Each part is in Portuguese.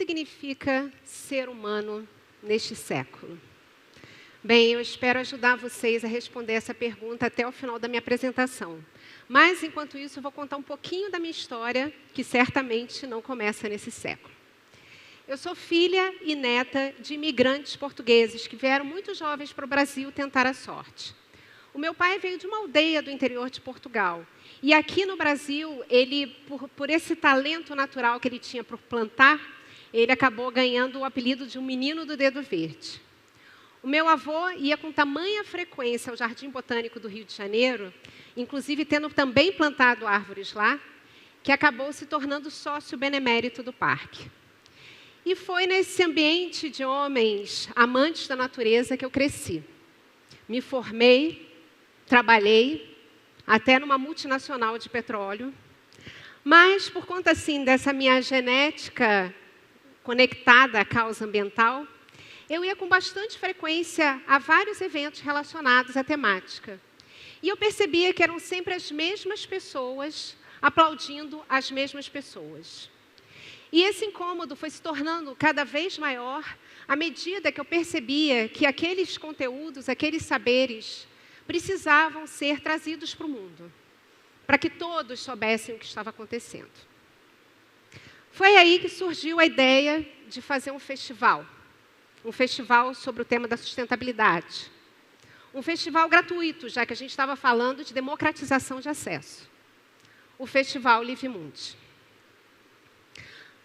significa ser humano neste século? Bem, eu espero ajudar vocês a responder essa pergunta até o final da minha apresentação. Mas, enquanto isso, eu vou contar um pouquinho da minha história, que certamente não começa nesse século. Eu sou filha e neta de imigrantes portugueses que vieram muito jovens para o Brasil tentar a sorte. O meu pai veio de uma aldeia do interior de Portugal. E aqui no Brasil, ele, por esse talento natural que ele tinha por plantar, ele acabou ganhando o apelido de um menino do dedo verde. O meu avô ia com tamanha frequência ao Jardim Botânico do Rio de Janeiro, inclusive tendo também plantado árvores lá, que acabou se tornando sócio benemérito do parque. E foi nesse ambiente de homens amantes da natureza que eu cresci. Me formei, trabalhei, até numa multinacional de petróleo, mas por conta assim dessa minha genética conectada à causa ambiental, eu ia com bastante frequência a vários eventos relacionados à temática. E eu percebia que eram sempre as mesmas pessoas aplaudindo as mesmas pessoas. E esse incômodo foi se tornando cada vez maior à medida que eu percebia que aqueles conteúdos, aqueles saberes, precisavam ser trazidos para o mundo, para que todos soubessem o que estava acontecendo. Foi aí que surgiu a ideia de fazer um festival sobre o tema da sustentabilidade. Um festival gratuito, já que a gente estava falando de democratização de acesso. O Festival Livemundi.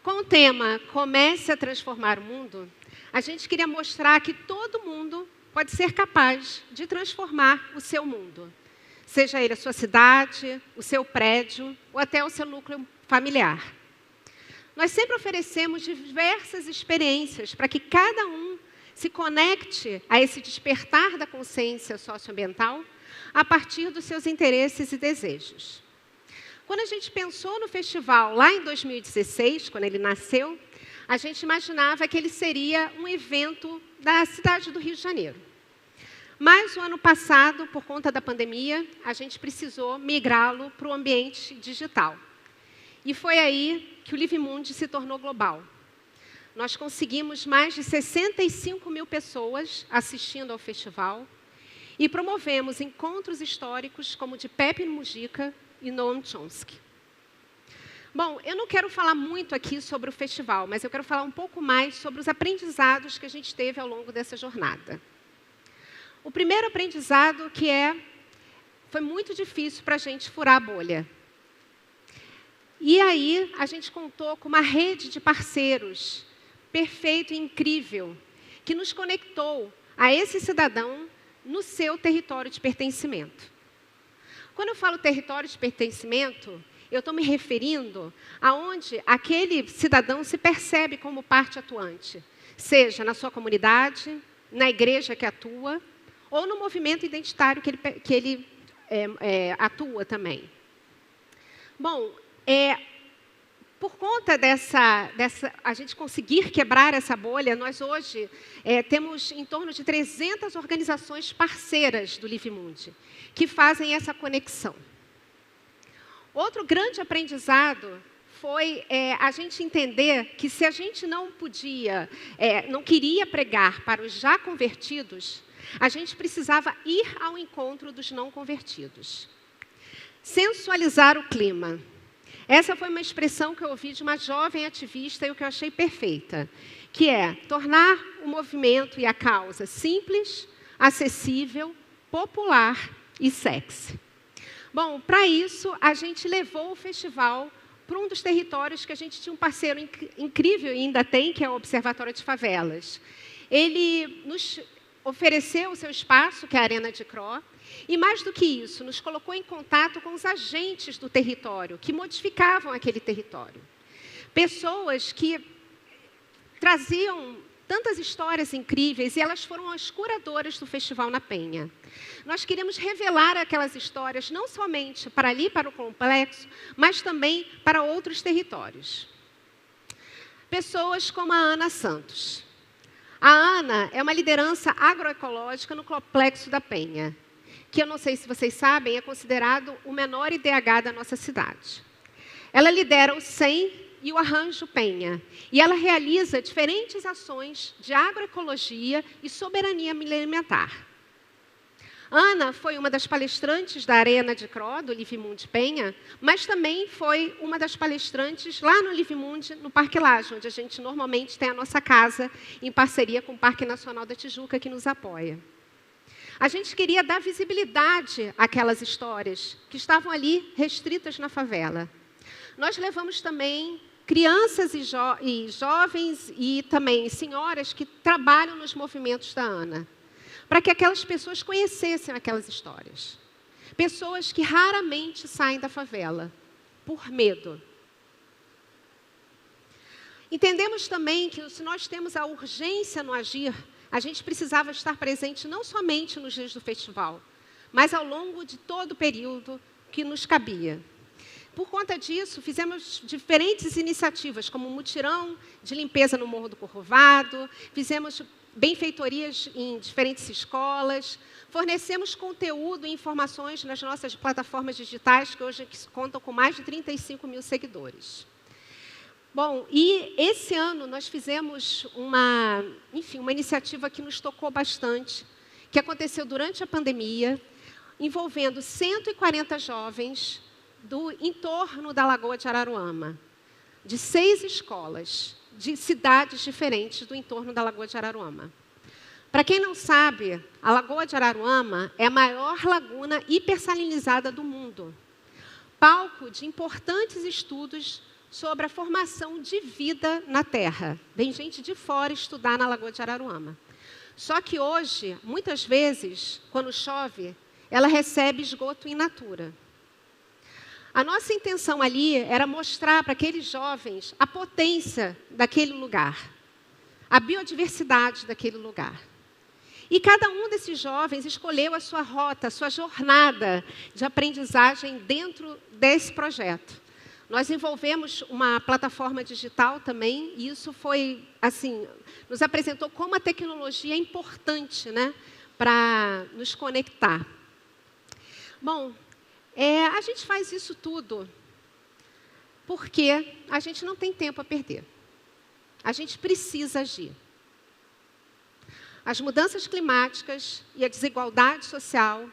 Com o tema Comece a Transformar o Mundo, a gente queria mostrar que todo mundo pode ser capaz de transformar o seu mundo. Seja ele a sua cidade, o seu prédio ou até o seu núcleo familiar. Nós sempre oferecemos diversas experiências para que cada um se conecte a esse despertar da consciência socioambiental a partir dos seus interesses e desejos. Quando a gente pensou no festival lá em 2016, quando ele nasceu, a gente imaginava que ele seria um evento da cidade do Rio de Janeiro. Mas, o ano passado, por conta da pandemia, a gente precisou migrá-lo para o ambiente digital. E foi aí que o Livemundi se tornou global. Nós conseguimos mais de 65 mil pessoas assistindo ao festival e promovemos encontros históricos como o de Pepe Mujica e Noam Chomsky. Bom, eu não quero falar muito aqui sobre o festival, mas eu quero falar um pouco mais sobre os aprendizados que a gente teve ao longo dessa jornada. O primeiro aprendizado foi muito difícil para a gente furar a bolha. E aí, a gente contou com uma rede de parceiros perfeito e incrível, que nos conectou a esse cidadão no seu território de pertencimento. Quando eu falo território de pertencimento, eu estou me referindo aonde aquele cidadão se percebe como parte atuante, seja na sua comunidade, na igreja que atua, ou no movimento identitário que ele atua também. Bom, por conta a gente conseguir quebrar essa bolha, nós hoje temos em torno de 300 organizações parceiras do Livemundi, que fazem essa conexão. Outro grande aprendizado foi a gente entender que se a gente não queria pregar para os já convertidos, a gente precisava ir ao encontro dos não convertidos. Sensualizar o clima. Essa foi uma expressão que eu ouvi de uma jovem ativista e o que eu achei perfeita, que é tornar o movimento e a causa simples, acessível, popular e sexy. Bom, para isso, a gente levou o festival para um dos territórios que a gente tinha um parceiro incrível e ainda tem, que é o Observatório de Favelas. Ele nos ofereceu o seu espaço, que é a Arena de Cro, e mais do que isso, nos colocou em contato com os agentes do território, que modificavam aquele território. Pessoas que traziam tantas histórias incríveis e elas foram as curadoras do Festival na Penha. Nós queríamos revelar aquelas histórias não somente para ali, para o complexo, mas também para outros territórios. Pessoas como a Ana Santos. A Ana é uma liderança agroecológica no Complexo da Penha, que eu não sei se vocês sabem, é considerado o menor IDH da nossa cidade. Ela lidera o 100 e o Arranjo Penha. E ela realiza diferentes ações de agroecologia e soberania alimentar. Ana foi uma das palestrantes da Arena de Cro, do Livimundi Penha, mas também foi uma das palestrantes lá no Livimundi, no Parque Lage, onde a gente normalmente tem a nossa casa, em parceria com o Parque Nacional da Tijuca, que nos apoia. A gente queria dar visibilidade àquelas histórias que estavam ali restritas na favela. Nós levamos também crianças e jovens e também senhoras que trabalham nos movimentos da Ana, para que aquelas pessoas conhecessem aquelas histórias. Pessoas que raramente saem da favela, por medo. Entendemos também que se nós temos a urgência no agir, a gente precisava estar presente não somente nos dias do festival, mas ao longo de todo o período que nos cabia. Por conta disso, fizemos diferentes iniciativas, como mutirão de limpeza no Morro do Corcovado, fizemos benfeitorias em diferentes escolas, fornecemos conteúdo e informações nas nossas plataformas digitais, que hoje contam com mais de 35 mil seguidores. Bom, e esse ano nós fizemos uma iniciativa que nos tocou bastante, que aconteceu durante a pandemia, envolvendo 140 jovens do entorno da Lagoa de Araruama, de 6 escolas, de cidades diferentes do entorno da Lagoa de Araruama. Para quem não sabe, a Lagoa de Araruama é a maior laguna hipersalinizada do mundo, palco de importantes estudos sobre a formação de vida na Terra. Vem gente de fora estudar na Lagoa de Araruama. Só que hoje, muitas vezes, quando chove, ela recebe esgoto in natura. A nossa intenção ali era mostrar para aqueles jovens a potência daquele lugar, a biodiversidade daquele lugar. E cada um desses jovens escolheu a sua rota, a sua jornada de aprendizagem dentro desse projeto. Nós envolvemos uma plataforma digital também, e isso foi, assim, nos apresentou como a tecnologia é importante, né, para nos conectar. Bom, a gente faz isso tudo porque a gente não tem tempo a perder. A gente precisa agir. As mudanças climáticas e a desigualdade social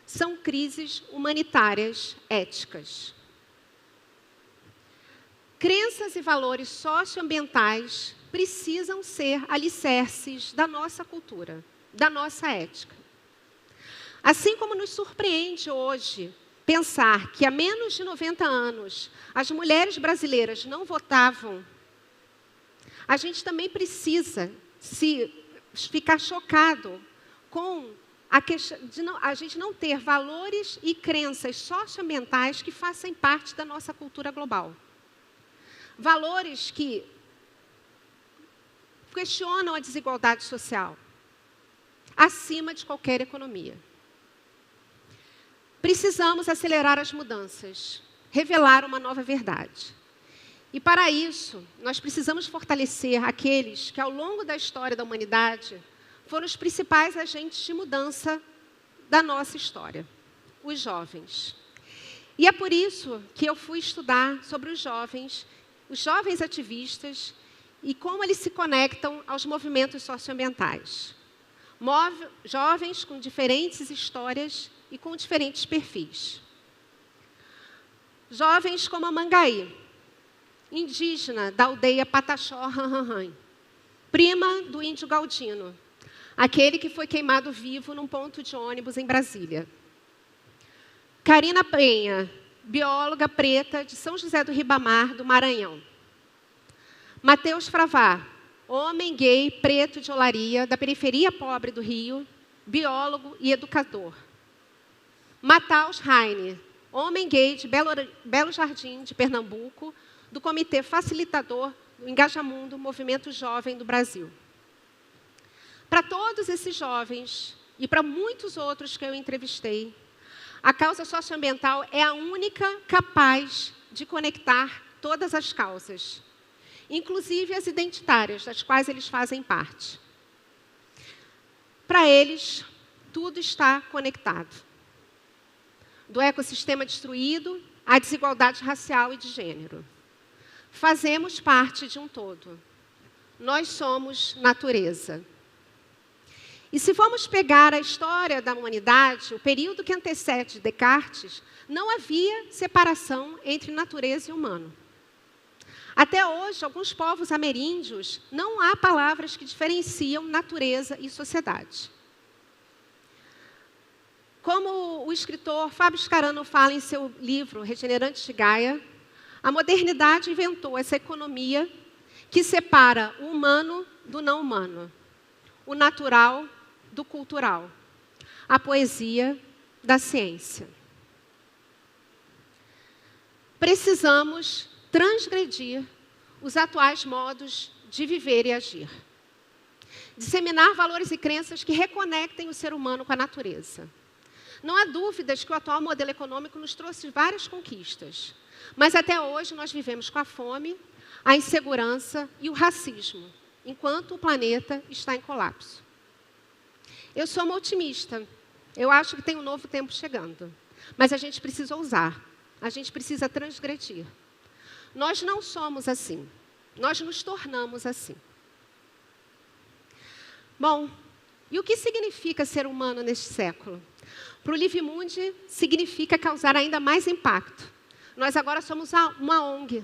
são crises humanitárias éticas. Crenças e valores socioambientais precisam ser alicerces da nossa cultura, da nossa ética. Assim como nos surpreende hoje pensar que há menos de 90 anos as mulheres brasileiras não votavam, a gente também precisa ficar chocado com a questão de a gente não ter valores e crenças socioambientais que façam parte da nossa cultura global. Valores que questionam a desigualdade social, acima de qualquer economia. Precisamos acelerar as mudanças, revelar uma nova verdade. E, para isso, nós precisamos fortalecer aqueles que, ao longo da história da humanidade, foram os principais agentes de mudança da nossa história, os jovens. E é por isso que eu fui estudar sobre os jovens ativistas e como eles se conectam aos movimentos socioambientais. Jovens com diferentes histórias e com diferentes perfis. Jovens como a Mangaí, indígena da aldeia Pataxó Ranranran, prima do índio Galdino, aquele que foi queimado vivo num ponto de ônibus em Brasília. Karina Penha, bióloga preta de São José do Ribamar, do Maranhão. Mateus Fravá, homem gay preto de Olaria, da periferia pobre do Rio, biólogo e educador. Mataus Raine, homem gay de Belo Jardim, de Pernambuco, do Comitê Facilitador do Engajamundo, Movimento Jovem do Brasil. Para todos esses jovens e para muitos outros que eu entrevistei, a causa socioambiental é a única capaz de conectar todas as causas, inclusive as identitárias, das quais eles fazem parte. Para eles, tudo está conectado. Do ecossistema destruído à desigualdade racial e de gênero. Fazemos parte de um todo. Nós somos natureza. E se formos pegar a história da humanidade, o período que antecede Descartes, não havia separação entre natureza e humano. Até hoje, alguns povos ameríndios, não há palavras que diferenciam natureza e sociedade. Como o escritor Fábio Scarano fala em seu livro Regenerantes de Gaia, a modernidade inventou essa economia que separa o humano do não humano, o natural do cultural, a poesia da ciência. Precisamos transgredir os atuais modos de viver e agir. Disseminar valores e crenças que reconectem o ser humano com a natureza. Não há dúvidas que o atual modelo econômico nos trouxe várias conquistas, mas até hoje nós vivemos com a fome, a insegurança e o racismo, enquanto o planeta está em colapso. Eu sou uma otimista. Eu acho que tem um novo tempo chegando. Mas a gente precisa ousar. A gente precisa transgredir. Nós não somos assim. Nós nos tornamos assim. Bom, e o que significa ser humano neste século? Para o Livimundi, significa causar ainda mais impacto. Nós agora somos uma ONG,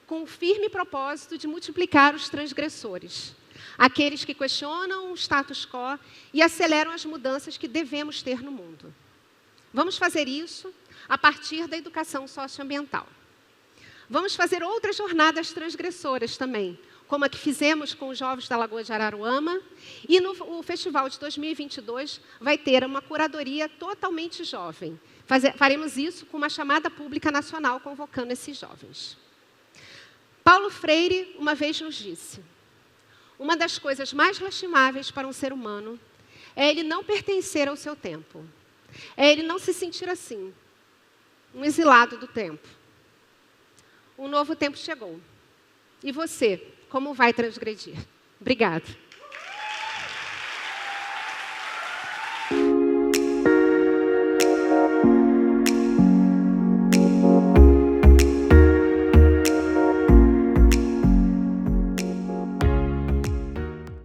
com o firme propósito de multiplicar os transgressores. Aqueles que questionam o status quo e aceleram as mudanças que devemos ter no mundo. Vamos fazer isso a partir da educação socioambiental. Vamos fazer outras jornadas transgressoras também, como a que fizemos com os jovens da Lagoa de Araruama, e no festival de 2022 vai ter uma curadoria totalmente jovem. Faremos isso com uma chamada pública nacional convocando esses jovens. Paulo Freire uma vez nos disse: uma das coisas mais lastimáveis para um ser humano é ele não pertencer ao seu tempo. É ele não se sentir assim, um exilado do tempo. Um novo tempo chegou. E você, como vai transgredir? Obrigada.